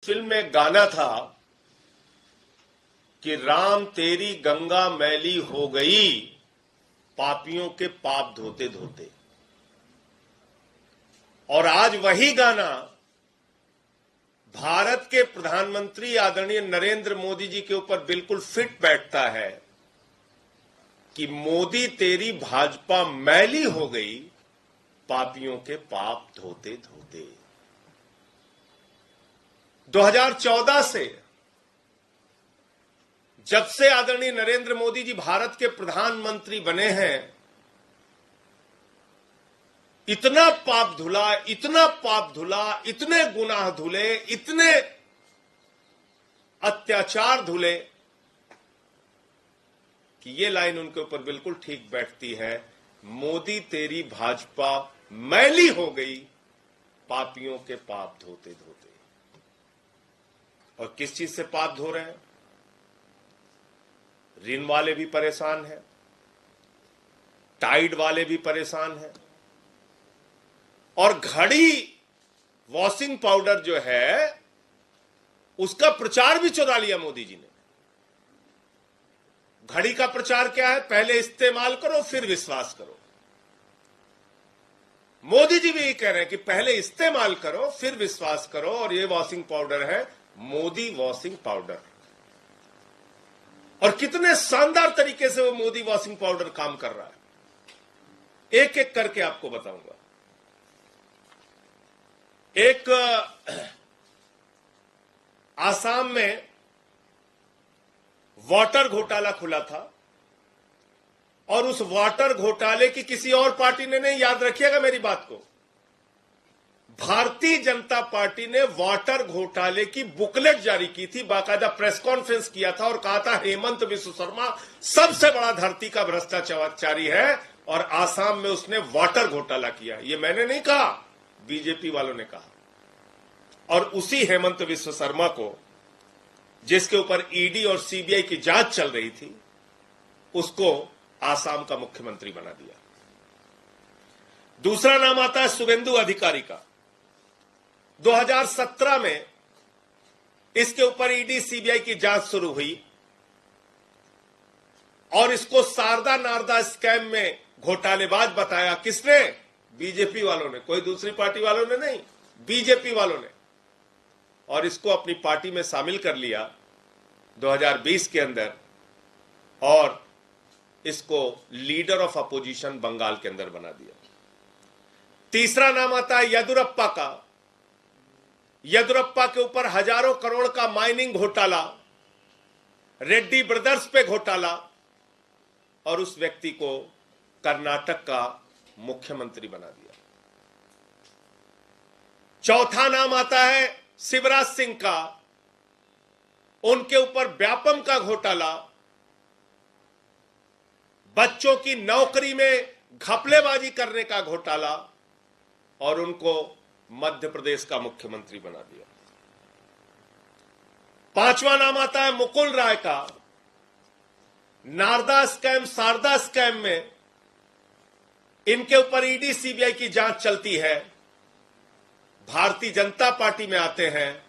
Film में गाना था कि राम तेरी गंगा मैली हो गई पापियों के पाप धोते धोते। और आज वही गाना भारत के प्रधानमंत्री आदरणीय नरेंद्र मोदी जी के ऊपर बिल्कुल फिट बैठता है कि मोदी तेरी भाजपा मैली हो गई पापियों के पाप धोते धोते। 2014 से जब से आदरणीय नरेंद्र मोदी जी भारत के प्रधानमंत्री बने हैं, इतना पाप धुला, इतना पाप धुला, इतने गुनाह धुले, इतने अत्याचार धुले कि ये लाइन उनके ऊपर बिल्कुल ठीक बैठती है। मोदी तेरी भाजपा मैली हो गई पापियों के पाप धोते धोते। और किस चीज से पाप धो रहे हैं? ऋण वाले भी परेशान हैं, टाइड वाले भी परेशान हैं, और घड़ी वॉशिंग पाउडर जो है उसका प्रचार भी चुरा लिया मोदी जी ने। घड़ी का प्रचार क्या है? पहले इस्तेमाल करो फिर विश्वास करो। मोदी जी भी ये कह रहे हैं कि पहले इस्तेमाल करो फिर विश्वास करो, और ये वॉशिंग पाउडर है मोदी वॉशिंग पाउडर। और कितने शानदार तरीके से वो मोदी वॉशिंग पाउडर काम कर रहा है, एक एक करके आपको बताऊंगा। एक आसाम में वाटर घोटाला खुला था, और उस वाटर घोटाले की किसी और पार्टी ने नहीं, याद रखिएगा मेरी बात को, भारतीय जनता पार्टी ने वाटर घोटाले की बुकलेट जारी की थी, बाकायदा प्रेस कॉन्फ्रेंस किया था और कहा था हेमंत बिस्व शर्मा सबसे बड़ा धरती का भ्रष्टाचारी है, और आसाम में उसने वाटर घोटाला किया। ये मैंने नहीं कहा, बीजेपी वालों ने कहा। और उसी हेमंत बिस्व शर्मा को, जिसके ऊपर ईडी और सीबीआई की जांच चल रही थी, उसको आसाम का मुख्यमंत्री बना दिया। दूसरा नाम आता है शुभेंदु अधिकारी का। 2017 में इसके ऊपर ईडी सीबीआई की जांच शुरू हुई, और इसको शारदा नारदा स्कैम में घोटालेबाज बताया। किसने? बीजेपी वालों ने, कोई दूसरी पार्टी वालों ने नहीं, बीजेपी वालों ने। और इसको अपनी पार्टी में शामिल कर लिया 2020 के अंदर, और इसको लीडर ऑफ अपोजिशन बंगाल के अंदर बना दिया। तीसरा नाम आता है येदुरप्पा का। येदुरप्पा के ऊपर हजारों करोड़ का माइनिंग घोटाला, रेड्डी ब्रदर्स पे घोटाला, और उस व्यक्ति को कर्नाटक का मुख्यमंत्री बना दिया। चौथा नाम आता है शिवराज सिंह का। उनके ऊपर व्यापम का घोटाला, बच्चों की नौकरी में घपलेबाजी करने का घोटाला, और उनको मध्य प्रदेश का मुख्यमंत्री बना दिया। पांचवा नाम आता है मुकुल राय का। नारदा स्कैम, शारदा स्कैम में इनके ऊपर ईडी सीबीआई की जांच चलती है, भारतीय जनता पार्टी में आते हैं,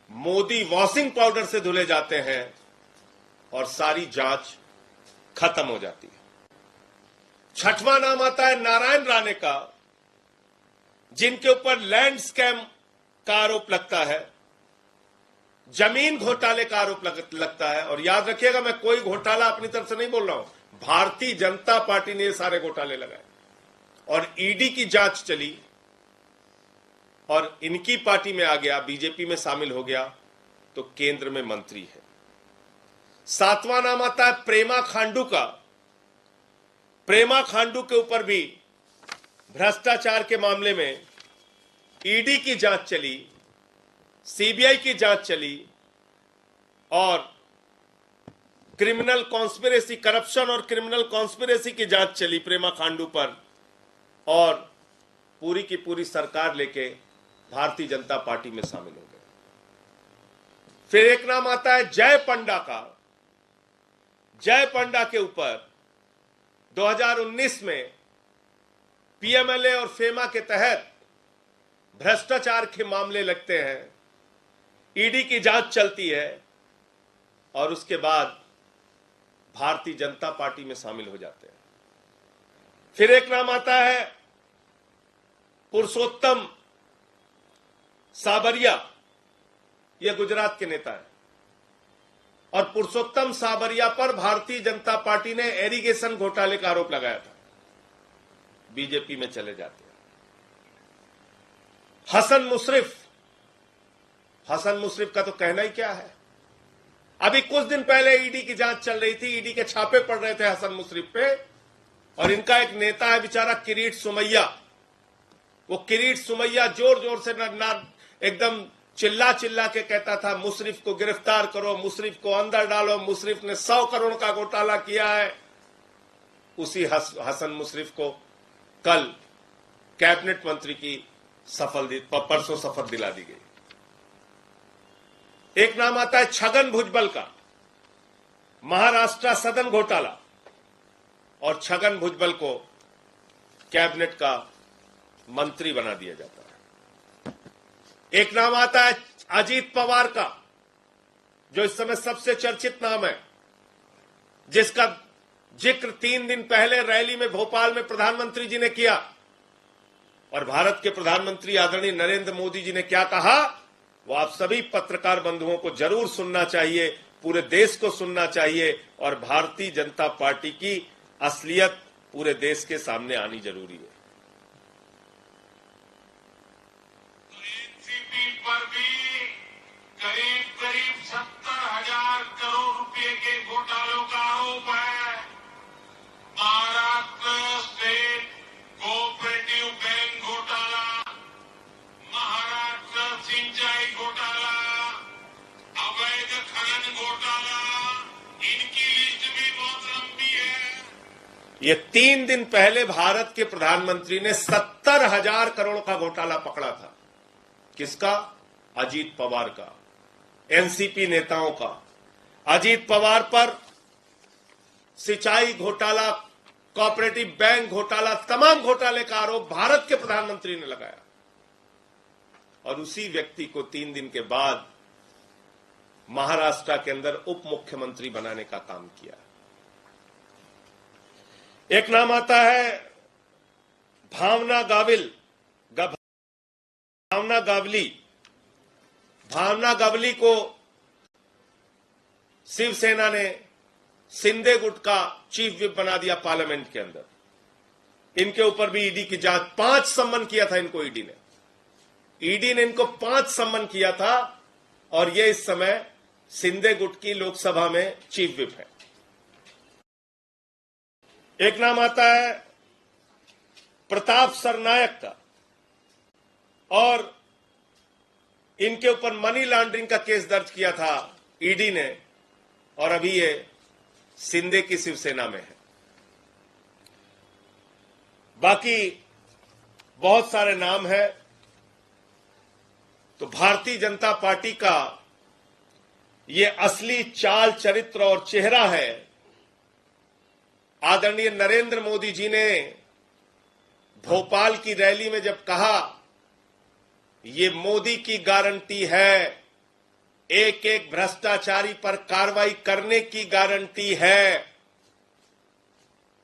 मोदी वॉशिंग पाउडर से धुले जाते हैं, और सारी जांच खत्म हो जाती है। छठवां नाम आता है नारायण राणे का, जिनके ऊपर लैंड स्कैम का आरोप लगता है, जमीन घोटाले का आरोप लगता है। और याद रखिएगा, मैं कोई घोटाला अपनी तरफ से नहीं बोल रहा हूं, भारतीय जनता पार्टी ने ये सारे घोटाले लगाए, और ईडी की जांच चली, और इनकी पार्टी में आ गया, बीजेपी में शामिल हो गया, तो केंद्र में मंत्री है। सातवां नाम आता है प्रेमा खांडू का। प्रेमा खांडू के ऊपर भी भ्रष्टाचार के मामले में ईडी की जांच चली, सीबीआई की जांच चली, और क्रिमिनल कॉन्स्पिरेसी, करप्शन और क्रिमिनल कॉन्स्पिरेसी की जांच चली प्रेमा खांडू पर, और पूरी की पूरी सरकार लेके भारतीय जनता पार्टी में शामिल हो गए। फिर एक नाम आता है जय पंडा का। जय पंडा के ऊपर 2019 में पीएमएलए और फेमा के तहत भ्रष्टाचार के मामले लगते हैं, ईडी की जांच चलती है और उसके बाद भारतीय जनता पार्टी में शामिल हो जाते हैं। फिर एक नाम आता है पुरुषोत्तम साबरिया, यह गुजरात के नेता है और पुरुषोत्तम साबरिया पर भारतीय जनता पार्टी ने इरिगेशन घोटाले का आरोप लगाया था। बीजेपी में चले जाते हैं। हसन मुशरिफ का तो कहना ही क्या है। अभी कुछ दिन पहले ईडी की जांच चल रही थी, ईडी के छापे पड़ रहे थे हसन मुशरिफ पे, और इनका एक नेता है बेचारा किरीट सुमैया। वो किरीट सुमैया जोर जोर से एकदम चिल्ला चिल्ला के कहता था मुशरिफ को गिरफ्तार करो, मुशरिफ को अंदर डालो, मुशरिफ ने 100 करोड़ का घोटाला किया है। उसी हसन मुशरिफ को कल कैबिनेट मंत्री की परसों शपथ दिला दी गई। एक नाम आता है छगन भुजबल का, महाराष्ट्र सदन घोटाला, और छगन भुजबल को कैबिनेट का मंत्री बना दिया जाता है। एक नाम आता है अजीत पवार का, जो इस समय सबसे चर्चित नाम है, जिसका जिक्र 3 दिन पहले रैली में भोपाल में प्रधानमंत्री जी ने किया। और भारत के प्रधानमंत्री आदरणीय नरेंद्र मोदी जी ने क्या कहा, वो आप सभी पत्रकार बंधुओं को जरूर सुनना चाहिए, पूरे देश को सुनना चाहिए, और भारतीय जनता पार्टी की असलियत पूरे देश के सामने आनी जरूरी है। एनसीपी पर भी करीब 70,000 करोड़ रुपए के घोटालों का आरोप है। महाराष्ट्र स्टेट कोऑपरेटिव बैंक घोटाला, महाराष्ट्र सिंचाई घोटाला, अवैध खनन घोटाला, इनकी लिस्ट भी बहुत लंबी है। ये 3 दिन पहले भारत के प्रधानमंत्री ने 70,000 करोड़ का घोटाला पकड़ा था। किसका? अजीत पवार का, एनसीपी नेताओं का। अजीत पवार पर सिंचाई घोटाला, कोऑपरेटिव बैंक घोटाला, तमाम घोटाले का आरोप भारत के प्रधानमंत्री ने लगाया, और उसी व्यक्ति को 3 दिन के बाद महाराष्ट्र के अंदर उप मुख्यमंत्री बनाने का काम किया। एक नाम आता है भावना गावली को शिवसेना ने शिंदे गुट का चीफ विप बना दिया पार्लियामेंट के अंदर। इनके ऊपर भी ईडी की जांच, 5 सम्मन किया था इनको ईडी ने इनको 5 सम्मन किया था, और ये इस समय शिंदे गुट की लोकसभा में चीफ विप है। एक नाम आता है प्रताप सरनायक का, और इनके ऊपर मनी लॉन्ड्रिंग का केस दर्ज किया था ईडी ने, और अभी ये शिंदे की शिवसेना में है। बाकी बहुत सारे नाम हैं। तो भारतीय जनता पार्टी का ये असली चाल चरित्र और चेहरा है। आदरणीय नरेंद्र मोदी जी ने भोपाल की रैली में जब कहा, ये मोदी की गारंटी है, एक एक भ्रष्टाचारी पर कार्रवाई करने की गारंटी है,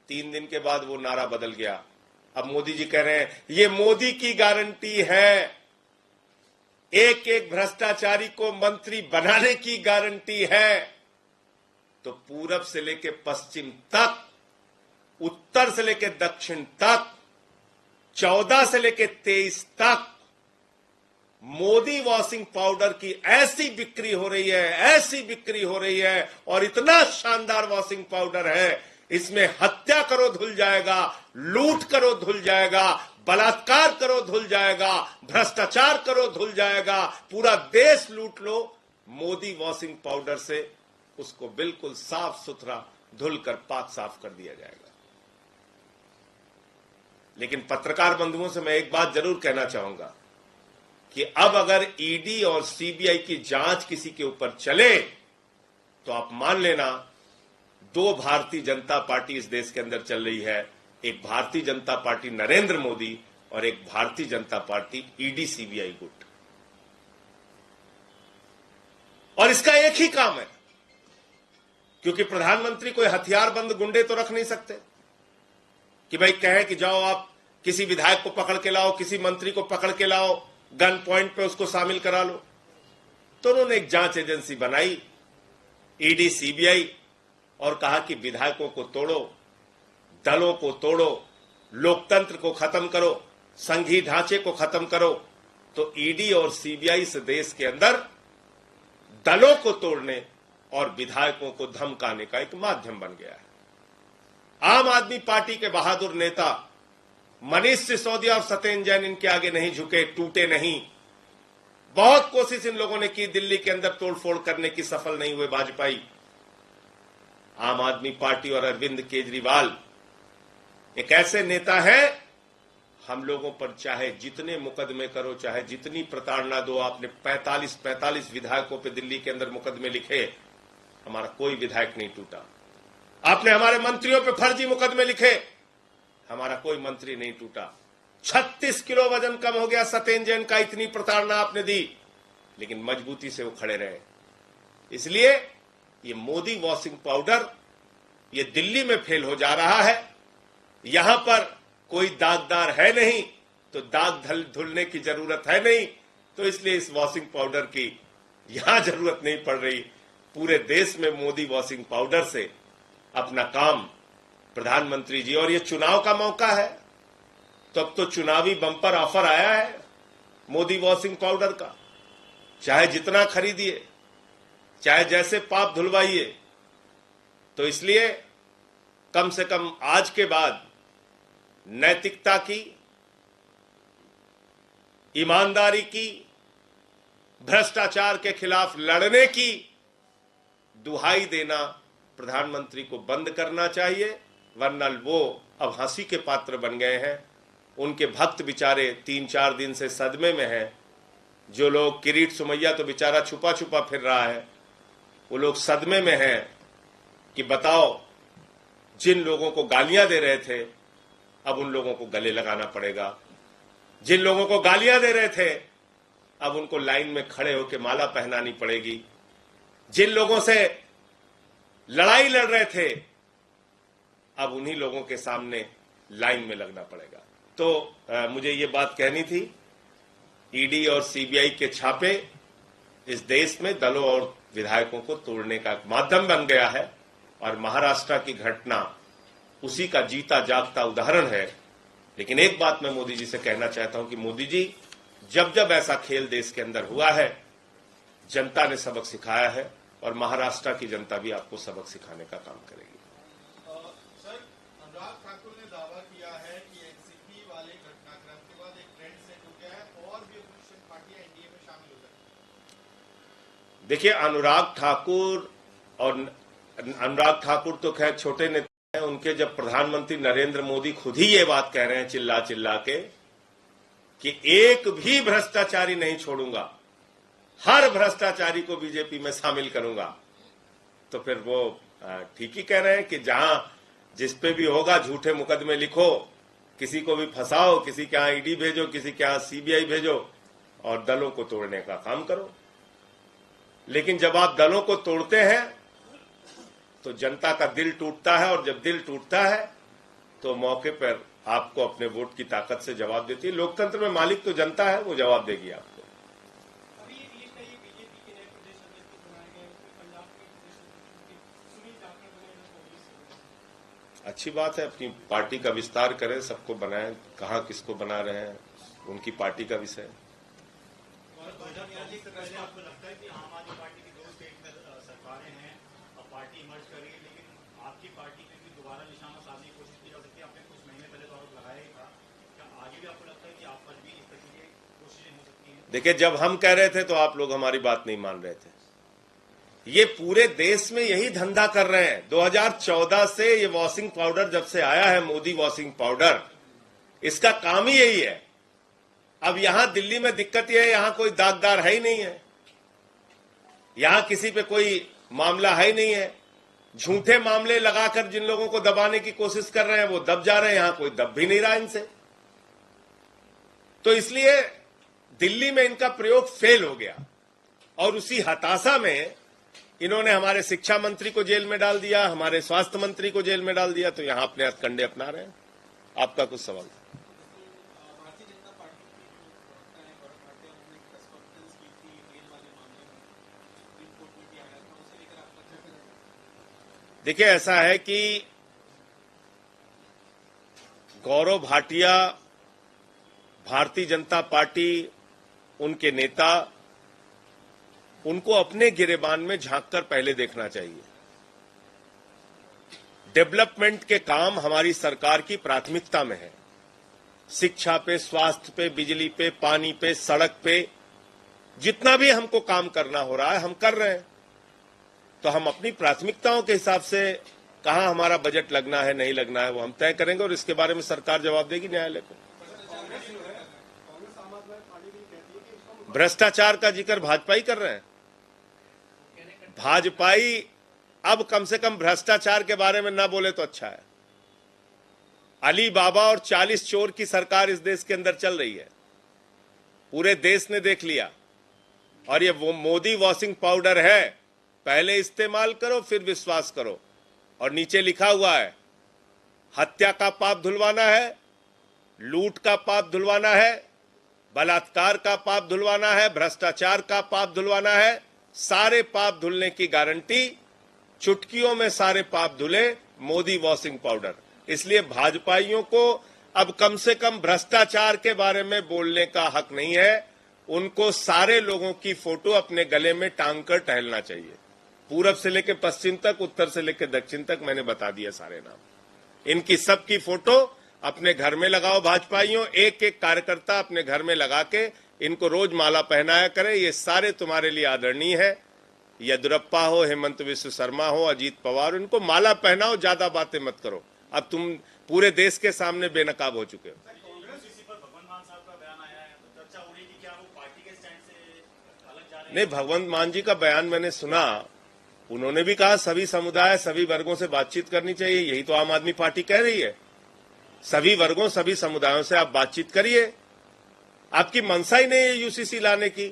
3 दिन के बाद वो नारा बदल गया। अब मोदी जी कह रहे हैं ये मोदी की गारंटी है, एक एक भ्रष्टाचारी को मंत्री बनाने की गारंटी है। तो पूरब से लेकर पश्चिम तक, उत्तर से लेकर दक्षिण तक, 14 से लेकर 23 तक मोदी वॉशिंग पाउडर की ऐसी बिक्री हो रही है, और इतना शानदार वॉशिंग पाउडर है, इसमें हत्या करो धुल जाएगा, लूट करो धुल जाएगा, बलात्कार करो धुल जाएगा, भ्रष्टाचार करो धुल जाएगा, पूरा देश लूट लो, मोदी वॉशिंग पाउडर से उसको बिल्कुल साफ सुथरा धुलकर पाक साफ कर दिया जाएगा। लेकिन पत्रकार बंधुओं से मैं एक बात जरूर कहना चाहूंगा कि अब अगर ईडी और सीबीआई की जांच किसी के ऊपर चले, तो आप मान लेना 2 भारतीय जनता पार्टी इस देश के अंदर चल रही है। एक भारतीय जनता पार्टी नरेंद्र मोदी, और एक Bharatiya Janata party ED CBI गुट। और इसका एक ही काम है, क्योंकि प्रधानमंत्री कोई हथियारबंद गुंडे तो रख नहीं सकते कि भाई कहे कि जाओ आप किसी विधायक को पकड़ के लाओ, किसी मंत्री को पकड़ के लाओ, गन पॉइंट पे उसको शामिल करा लो। तो उन्होंने एक जांच एजेंसी बनाई, ईडी, सीबीआई, और कहा कि विधायकों को तोड़ो, दलों को तोड़ो, लोकतंत्र को खत्म करो, संघीय ढांचे को खत्म करो। तो ईडी और सीबीआई से देश के अंदर दलों को तोड़ने और विधायकों को धमकाने का एक माध्यम बन गया है। आम आदमी पार्टी के बहादुर नेता मनीष सिसोदिया और सत्येंद्र जैन इनके आगे नहीं झुके, टूटे नहीं। बहुत कोशिश इन लोगों ने की दिल्ली के अंदर तोड़फोड़ करने की, सफल नहीं हुए वाजपेयी। आम आदमी पार्टी और अरविंद केजरीवाल एक ऐसे नेता हैं, हम लोगों पर चाहे जितने मुकदमे करो, चाहे जितनी प्रताड़ना दो, आपने 45 विधायकों पे दिल्ली के अंदर मुकदमे लिखे, हमारा कोई विधायक नहीं टूटा। आपने हमारे मंत्रियों पे फर्जी मुकदमे लिखे, हमारा कोई मंत्री नहीं टूटा। 36 किलो वजन कम हो गया सत्येंद्र जैन का, इतनी प्रताड़ना आपने दी, लेकिन मजबूती से वो खड़े रहे। इसलिए ये मोदी वॉशिंग पाउडर ये दिल्ली में फेल हो जा रहा है। यहां पर कोई दागदार है नहीं, तो दाग धुलने की जरूरत है नहीं, तो इसलिए इस वॉशिंग पाउडर की यहां जरूरत नहीं पड़ रही। पूरे देश में मोदी वॉशिंग पाउडर से अपना काम प्रधानमंत्री जी, और ये चुनाव का मौका है, तो अब तो चुनावी बंपर ऑफर आया है मोदी वॉशिंग पाउडर का। चाहे जितना खरीदिए, चाहे जैसे पाप धुलवाइए। तो इसलिए कम से कम आज के बाद नैतिकता की, ईमानदारी की, भ्रष्टाचार के खिलाफ लड़ने की दुहाई देना प्रधानमंत्री को बंद करना चाहिए, वरना वो अब हंसी के पात्र बन गए हैं। उनके भक्त बेचारे 3-4 दिन से सदमे में हैं। जो लोग, किरीट सोमैया तो बेचारा छुपा छुपा फिर रहा है, वो लोग सदमे में हैं कि बताओ, जिन लोगों को गालियां दे रहे थे अब उन लोगों को गले लगाना पड़ेगा, जिन लोगों को गालियां दे रहे थे अब उनको लाइन में खड़े होकर माला पहनानी पड़ेगी, जिन लोगों से लड़ाई लड़ रहे थे अब उन्हीं लोगों के सामने लाइन में लगना पड़ेगा। तो मुझे ये बात कहनी थी। ईडी और सीबीआई के छापे इस देश में दलों और विधायकों को तोड़ने का माध्यम बन गया है, और महाराष्ट्र की घटना उसी का जीता जागता उदाहरण है। लेकिन एक बात मैं मोदी जी से कहना चाहता हूं कि मोदी जी, जब जब ऐसा खेल देश के अंदर हुआ है, जनता ने सबक सिखाया है, और महाराष्ट्र की जनता भी आपको सबक सिखाने का काम करेगी। सर, अनुराग ठाकुर ने दावा किया है कि एनसीपी वाले घटनाक्रम के बाद एक ट्रेंड सेट हो गया है और भी अपोजिशन पार्टियां एनडीए में शामिल हो सकती हैं। देखिए, अनुराग ठाकुर तो खैर छोटे नेता हैं। उनके जब प्रधानमंत्री नरेंद्र मोदी खुद ही ये बात कह रहे हैं चिल्ला चिल्ला के कि एक भी भ्रष्टाचारी नहीं छोड़ूंगा, हर भ्रष्टाचारी को बीजेपी में शामिल करूंगा, तो फिर वो ठीक ही कह रहे हैं कि जहां जिस पे भी होगा झूठे मुकदमे लिखो, किसी को भी फंसाओ, किसी के यहां ईडी भेजो, किसी के यहां सीबीआई भेजो, और दलों को तोड़ने का काम करो। लेकिन जब आप दलों को तोड़ते हैं तो जनता का दिल टूटता है, और जब दिल टूटता है तो मौके पर आपको अपने वोट की ताकत से जवाब देती है। लोकतंत्र में मालिक तो जनता है, वो जवाब देगी आपको। अच्छी बात है, अपनी पार्टी का विस्तार करें, सबको बनाएं। कहां किसको बना रहे हैं उनकी पार्टी का विषय। आपको लगता है कि आम आदमी पार्टी की 2 स्टेट में सरकारें हैं, अब पार्टी मर्ज करेगी, लेकिन आपकी पार्टी पे भी दोबारा निशाना साधने की कोशिश की जा सकती है। आपने कुछ महीने पहले तो आरोप लगाया ही था, क्या आगे भी आपको लगता है कि आप पर भी इस तरह की कोशिशें हो सकती हैं? देखिए, जब हम कह रहे थे तो आप लोग हमारी बात नहीं मान रहे थे। ये पूरे देश में यही धंधा कर रहे हैं। 2014 से ये वॉशिंग पाउडर जब से आया है, मोदी वॉशिंग पाउडर, इसका काम ही यही है। अब यहां दिल्ली में दिक्कत यह है, यहां कोई दागदार है ही नहीं है, यहां किसी पे कोई मामला है ही नहीं है। झूठे मामले लगाकर जिन लोगों को दबाने की कोशिश कर रहे हैं वो दब जा रहे हैं, यहां कोई दब भी नहीं रहा इनसे। तो इसलिए दिल्ली में इनका प्रयोग फेल हो गया, और उसी हताशा में इन्होंने हमारे शिक्षा मंत्री को जेल में डाल दिया, हमारे स्वास्थ्य मंत्री को जेल में डाल दिया, तो यहां अपने हथकंडे अपना रहे हैं। आपका कुछ सवाल? भारतीय जनता पार्टी की जो प्रवक्ता है गौरव भाटिया, उन्होंने एक प्रेस कॉन्फ्रेंस की थी रेल वाले मामले में, सुप्रीम कोर्ट में भी आया था, उसे लेकर आपका क्या कहना है? देखिए, ऐसा है कि गौरव भाटिया, भारतीय जनता पार्टी, उनके नेता, उनको अपने गिरेबान में झांककर पहले देखना चाहिए। डेवलपमेंट के काम हमारी सरकार की प्राथमिकता में है। शिक्षा पे, स्वास्थ्य पे, बिजली पे, पानी पे, सड़क पे, जितना भी हमको काम करना हो रहा है हम कर रहे हैं। तो हम अपनी प्राथमिकताओं के हिसाब से कहां हमारा बजट लगना है, नहीं लगना है, वो हम तय करेंगे और इसके बारे में सरकार जवाब देगी न्यायालय को। भ्रष्टाचार का जिक्र भाजपा ही कर रहे हैं। भाजपाई अब कम से कम भ्रष्टाचार के बारे में ना बोले तो अच्छा है। अली बाबा और 40 चोर की सरकार इस देश के अंदर चल रही है, पूरे देश ने देख लिया। और ये वो मोदी वॉशिंग पाउडर है, पहले इस्तेमाल करो फिर विश्वास करो। और नीचे लिखा हुआ है, हत्या का पाप धुलवाना है, लूट का पाप धुलवाना है, बलात्कार का पाप धुलवाना है, भ्रष्टाचार का पाप धुलवाना है। सारे पाप धुलने की गारंटी, चुटकियों में सारे पाप धुले, मोदी वॉशिंग पाउडर। इसलिए भाजपाइयों को अब कम से कम भ्रष्टाचार के बारे में बोलने का हक नहीं है। उनको सारे लोगों की फोटो अपने गले में टांग कर टहलना चाहिए। पूरब से लेकर पश्चिम तक, उत्तर से लेकर दक्षिण तक, मैंने बता दिया सारे नाम। इनकी सबकी फोटो अपने घर में लगाओ भाजपाइयों, एक एक कार्यकर्ता अपने घर में लगा के इनको रोज माला पहनाया करे। ये सारे तुम्हारे लिए आदरणीय है। येदियुरप्पा हो, हेमंत विश्व शर्मा हो, अजीत पवार, इनको माला पहनाओ, ज्यादा बातें मत करो। अब तुम पूरे देश के सामने बेनकाब हो चुके हो। नहीं, भगवंत मान जी का बयान मैंने सुना। उन्होंने भी कहा सभी समुदाय, सभी वर्गों से बातचीत करनी चाहिए। यही तो आम आदमी पार्टी कह रही है। सभी वर्गों, सभी समुदायों से आप बातचीत करिए। आपकी मंशा ही नहीं है यूसीसी लाने की।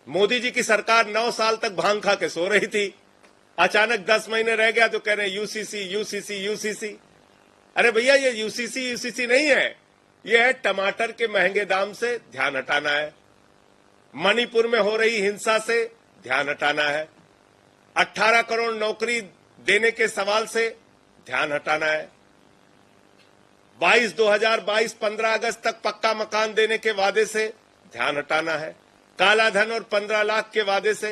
मोदी जी की सरकार 9 साल तक भांग खा के सो रही थी, अचानक 10 महीने रह गया तो कह रहे हैं यूसीसी यूसीसी यूसीसी। अरे भैया, ये यूसीसी यूसीसी नहीं है, ये है टमाटर के महंगे दाम से ध्यान हटाना है, मणिपुर में हो रही हिंसा से ध्यान हटाना है, 18 करोड़ नौकरी देने के सवाल से ध्यान हटाना है, 2022 15 अगस्त तक पक्का मकान देने के वादे से ध्यान हटाना है, काला धन और 15 लाख के वादे से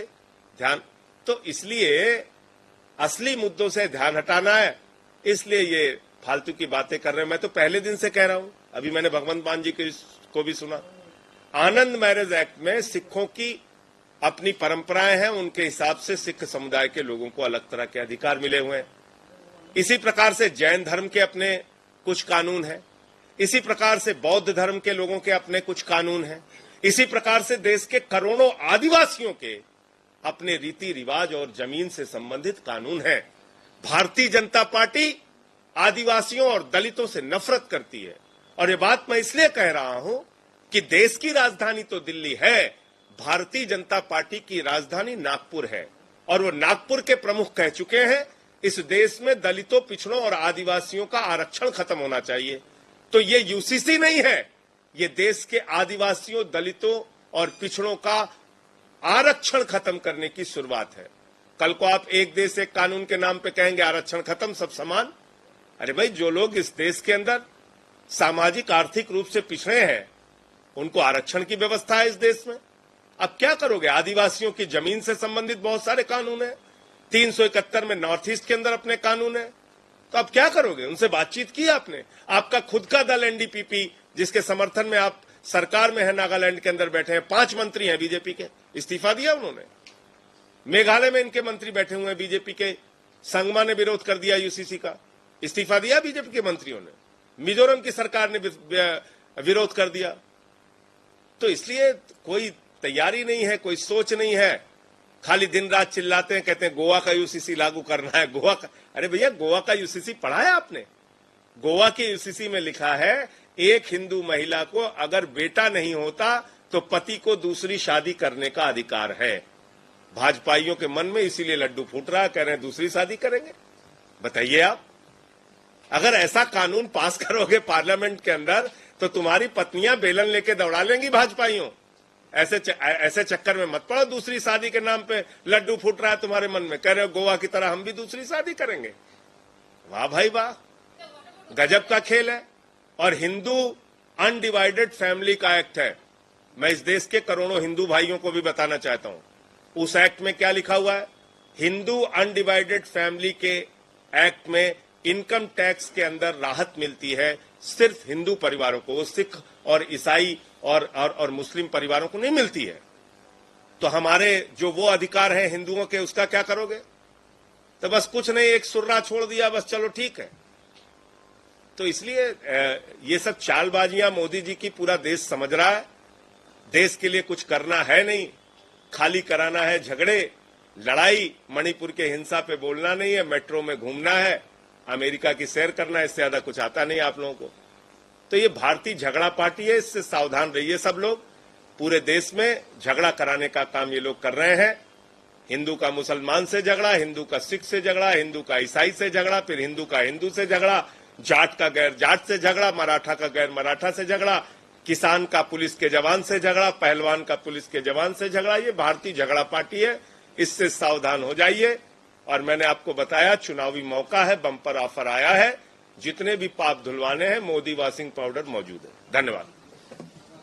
ध्यान। तो इसलिए असली मुद्दों से ध्यान हटाना है, इसलिए ये फालतू की बातें कर रहे हैं। मैं तो पहले दिन से कह रहा हूं, अभी मैंने भगवंत मान जी को भी सुना। आनंद मैरिज एक्ट में सिखों की अपनी परंपराएं हैं, उनके हिसाब से सिख समुदाय के लोगों को अलग तरह के अधिकार मिले हुए हैं। इसी प्रकार से जैन धर्म के अपने कुछ कानून हैं, इसी प्रकार से बौद्ध धर्म के लोगों के अपने कुछ कानून हैं, इसी प्रकार से देश के करोड़ों आदिवासियों के अपने रीति रिवाज और जमीन से संबंधित कानून हैं। भारतीय जनता पार्टी आदिवासियों और दलितों से नफरत करती है। और ये बात मैं इसलिए कह रहा हूं कि देश की राजधानी तो दिल्ली है, भारतीय जनता पार्टी की राजधानी नागपुर है। और वो नागपुर के प्रमुख कह चुके हैं इस देश में दलितों, पिछड़ों और आदिवासियों का आरक्षण खत्म होना चाहिए। तो ये यूसीसी नहीं है, ये देश के आदिवासियों, दलितों और पिछड़ों का आरक्षण खत्म करने की शुरुआत है। कल को आप एक देश एक कानून के नाम पे कहेंगे आरक्षण खत्म, सब समान। अरे भाई, जो लोग इस देश के अंदर सामाजिक आर्थिक रूप से पिछड़े हैं उनको आरक्षण की व्यवस्था है इस देश में। अब क्या करोगे? आदिवासियों की जमीन से संबंधित बहुत सारे कानून है, 371 में नॉर्थ ईस्ट के अंदर अपने कानून है। तो अब क्या करोगे? उनसे बातचीत की आपने? आपका खुद का दल एनडीपीपी, जिसके समर्थन में आप सरकार में है, नागालैंड के अंदर बैठे हैं, 5 मंत्री हैं बीजेपी के, इस्तीफा दिया उन्होंने। मेघालय में इनके मंत्री बैठे हुए हैं बीजेपी के, संगमा ने विरोध कर दिया यूसीसी का, इस्तीफा दिया बीजेपी के मंत्रियों ने। मिजोरम की सरकार ने विरोध कर दिया। तो इसलिए कोई तैयारी नहीं है, कोई सोच नहीं है, खाली दिन रात चिल्लाते हैं, कहते हैं गोवा का यूसीसी लागू करना है, गोवा का। अरे भैया, गोवा का यूसीसी पढ़ा है आपने? गोवा के यूसीसी में लिखा है एक हिंदू महिला को अगर बेटा नहीं होता तो पति को दूसरी शादी करने का अधिकार है। भाजपाइयों के मन में, इसीलिए लड्डू फूट रहा है, कह रहे हैं दूसरी शादी करेंगे। बताइए आप, अगर ऐसा कानून पास करोगे पार्लियामेंट के अंदर तो तुम्हारी पत्नियां बेलन लेके दौड़ा लेंगी भाजपाइयों। ऐसे चक्कर में मत पड़ो, दूसरी शादी के नाम पे लड्डू फूट रहा है तुम्हारे मन में, कह रहे हो गोवा की तरह हम भी दूसरी शादी करेंगे। वाह भाई वाह, गजब का खेल है। और हिंदू अनडिवाइडेड फैमिली का एक्ट है। मैं इस देश के करोड़ों हिंदू भाइयों को भी बताना चाहता हूं, उस एक्ट में क्या लिखा हुआ है। हिंदू अनडिवाइडेड फैमिली के एक्ट में इनकम टैक्स के अंदर राहत मिलती है सिर्फ हिंदू परिवारों को, वो सिख और ईसाई और मुस्लिम परिवारों को नहीं मिलती है। तो हमारे जो वो अधिकार हैं हिंदुओं के, उसका क्या करोगे? तो बस कुछ नहीं, एक सुर्रा छोड़ दिया, बस चलो ठीक है। तो इसलिए ये सब चालबाजियां मोदी जी की पूरा देश समझ रहा है। देश के लिए कुछ करना है नहीं, खाली कराना है झगड़े, लड़ाई। मणिपुर के हिंसा पे बोलना नहीं है, मेट्रो में घूमना है, अमेरिका की सैर करना है, इससे ज्यादा कुछ आता नहीं आप लोगों को। तो ये भारतीय झगड़ा पार्टी है, इससे सावधान रहिए सब लोग। पूरे देश में झगड़ा कराने का काम ये लोग कर रहे हैं। हिंदू का मुसलमान से झगड़ा, हिंदू का सिख से झगड़ा, हिंदू का ईसाई से झगड़ा, फिर हिंदू का हिंदू से झगड़ा, जाट का गैर जाट से झगड़ा, मराठा का गैर मराठा से झगड़ा, किसान का पुलिस के जवान से झगड़ा, पहलवान का पुलिस के जवान से झगड़ा। ये भारतीय झगड़ा पार्टी है, इससे सावधान हो जाइए। और मैंने आपको बताया चुनावी मौका है, बम्पर ऑफर आया है, जितने भी पाप धुलवाने हैं मोदी वॉशिंग पाउडर मौजूद है। धन्यवाद।